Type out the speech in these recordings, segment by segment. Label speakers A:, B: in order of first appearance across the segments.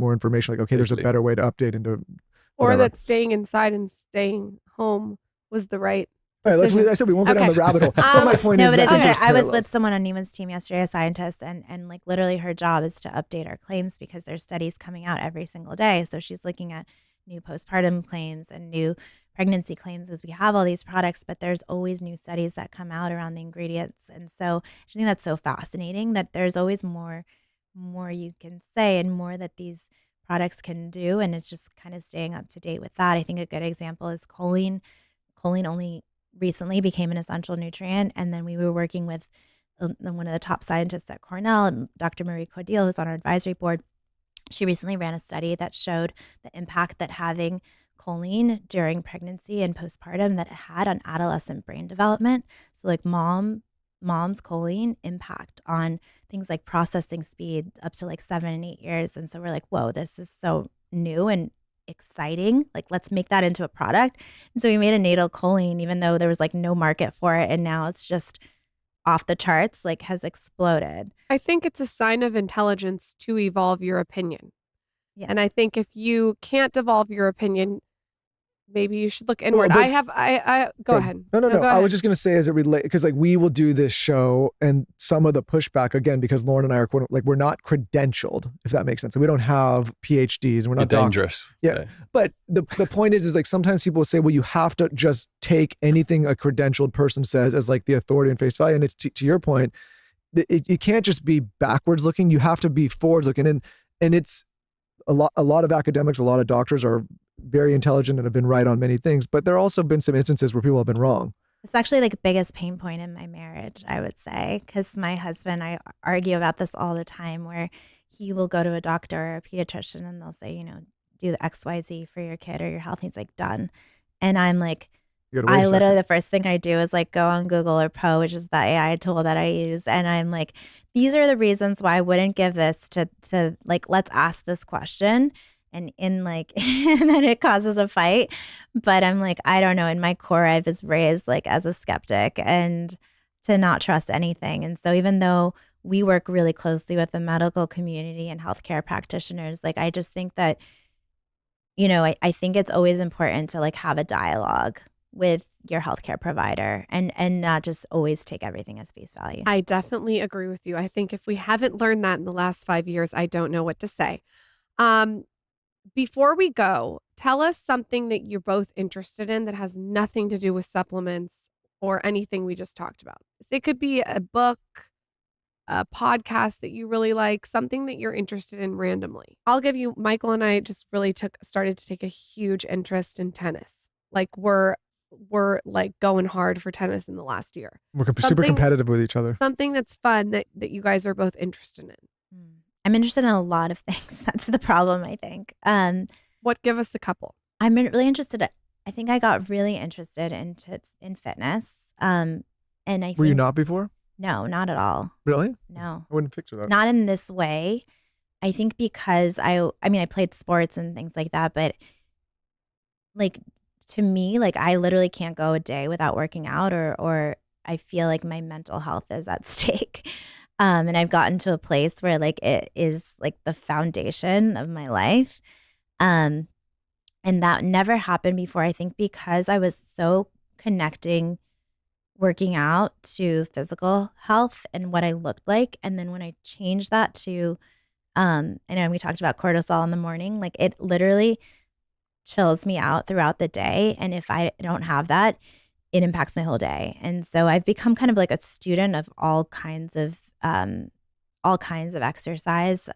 A: more information, like, okay, there's a better way to update into
B: Or
A: whatever.
B: that staying inside and staying home was the right
A: All right,
B: decision.
A: I said we won't go down the rabbit hole. But my point
C: No,
A: is
C: but
A: that
C: it's
A: there's
C: I was
A: parallels.
C: with someone on Neiman's team yesterday, a scientist, and like literally her job is to update our claims because there's studies coming out every single day. So she's looking at new postpartum claims and new pregnancy claims as we have all these products, but there's always new studies that come out around the ingredients. And so I think that's so fascinating that there's always more you can say and more that these products can do. And it's just kind of staying up to date with that. I think a good example is choline. Choline only recently became an essential nutrient. And then we were working with one of the top scientists at Cornell, Dr. Marie Codil, who's on our advisory board. She recently ran a study that showed the impact that having choline during pregnancy and postpartum that it had on adolescent brain development. So like mom's choline impact on things like processing speed up to like 7 and 8 years. And so we're like, whoa, this is so new and exciting. Like, let's make that into a product. And so we made a natal choline, even though there was like no market for it. And now it's just off the charts, like has exploded.
B: I think it's a sign of intelligence to evolve your opinion.
C: Yeah.
B: And I think if you can't evolve your opinion, maybe you should look inward.
A: Well,
B: I go ahead.
A: No.
B: Go
A: I
B: ahead.
A: was just going to say as it relates, because like we will do this show and some of the pushback, again, because Lauren and I are like, we're not credentialed, if that makes sense. We don't have PhDs and we're not
D: dangerous.
A: Yeah. But the point is like sometimes people will say, well, you have to just take anything a credentialed person says as like the authority and face value. And it's to your point, you can't just be backwards looking. You have to be forwards looking. And it's a lot of academics, a lot of doctors are very intelligent and have been right on many things, but there also been some instances where people have been wrong.
C: It's actually like the biggest pain point in my marriage, I would say, because my husband, I argue about this all the time where he will go to a doctor or a pediatrician and they'll say, do the XYZ for your kid or your health. And he's like, done. And I'm like, I literally, the first thing I do is like go on Google or Poe, which is the AI tool that I use. And I'm like, these are the reasons why I wouldn't give this to like, let's ask this question. And and then it causes a fight. But I'm like, I don't know. In my core, I was raised like as a skeptic and to not trust anything. And so even though we work really closely with the medical community and healthcare practitioners, like I just think that, I think it's always important to like have a dialogue with your healthcare provider and not just always take everything as face value.
B: I definitely agree with you. I think if we haven't learned that in the last 5 years, I don't know what to say. Before we go, tell us something that you're both interested in that has nothing to do with supplements or anything we just talked about. It could be a book, a podcast that you really like, something that you're interested in randomly. I'll give you, Michael and I just really started to take a huge interest in tennis. Like we're like going hard for tennis in the last year.
A: We're super competitive with each other.
B: Something that's fun that you guys are both interested in.
C: I'm interested in a lot of things. That's the problem, I think.
B: Give us a couple.
C: I'm really interested. I think I got really interested in fitness. And
A: were you not before?
C: No, not at all.
A: Really?
C: No.
A: I wouldn't picture that.
C: Not in this way. I think because I played sports and things like that, but like to me, like I literally can't go a day without working out or I feel like my mental health is at stake. And I've gotten to a place where like it is like the foundation of my life. And that never happened before, I think, because I was so connecting working out to physical health and what I looked like. And then when I changed that to, I know we talked about cortisol in the morning, like it literally chills me out throughout the day. And if I don't have that, it impacts my whole day. And so I've become kind of like a student of all kinds of exercise.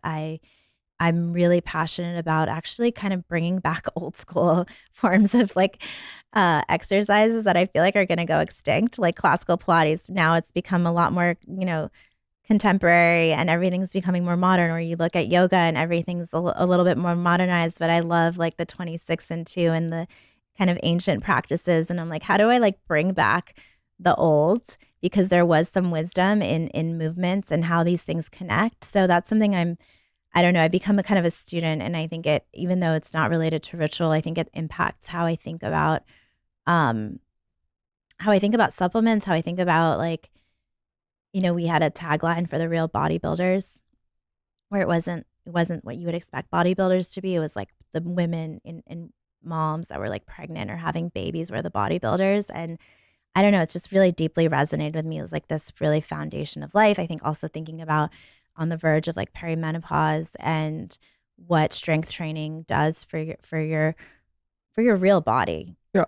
C: I'm really passionate about actually kind of bringing back old school forms of like exercises that I feel like are going to go extinct, like classical Pilates. Now it's become a lot more, contemporary and everything's becoming more modern, or you look at yoga and everything's a little bit more modernized, but I love like the 26 and 2 and the kind of ancient practices. And I'm like, how do I like bring back the old? Because there was some wisdom in movements and how these things connect. So that's something I don't know, I become a kind of a student, and I think it, even though it's not related to ritual, I think it impacts how I think about supplements, how I think about we had a tagline for the Real Bodybuilders where it wasn't wasn't what you would expect bodybuilders to be. It was like the women in moms that were like pregnant or having babies were the bodybuilders. And I don't know, it's just really deeply resonated with me. It was like this really foundation of life. I think also thinking about on the verge of like perimenopause and what strength training does for your real body.
A: Yeah.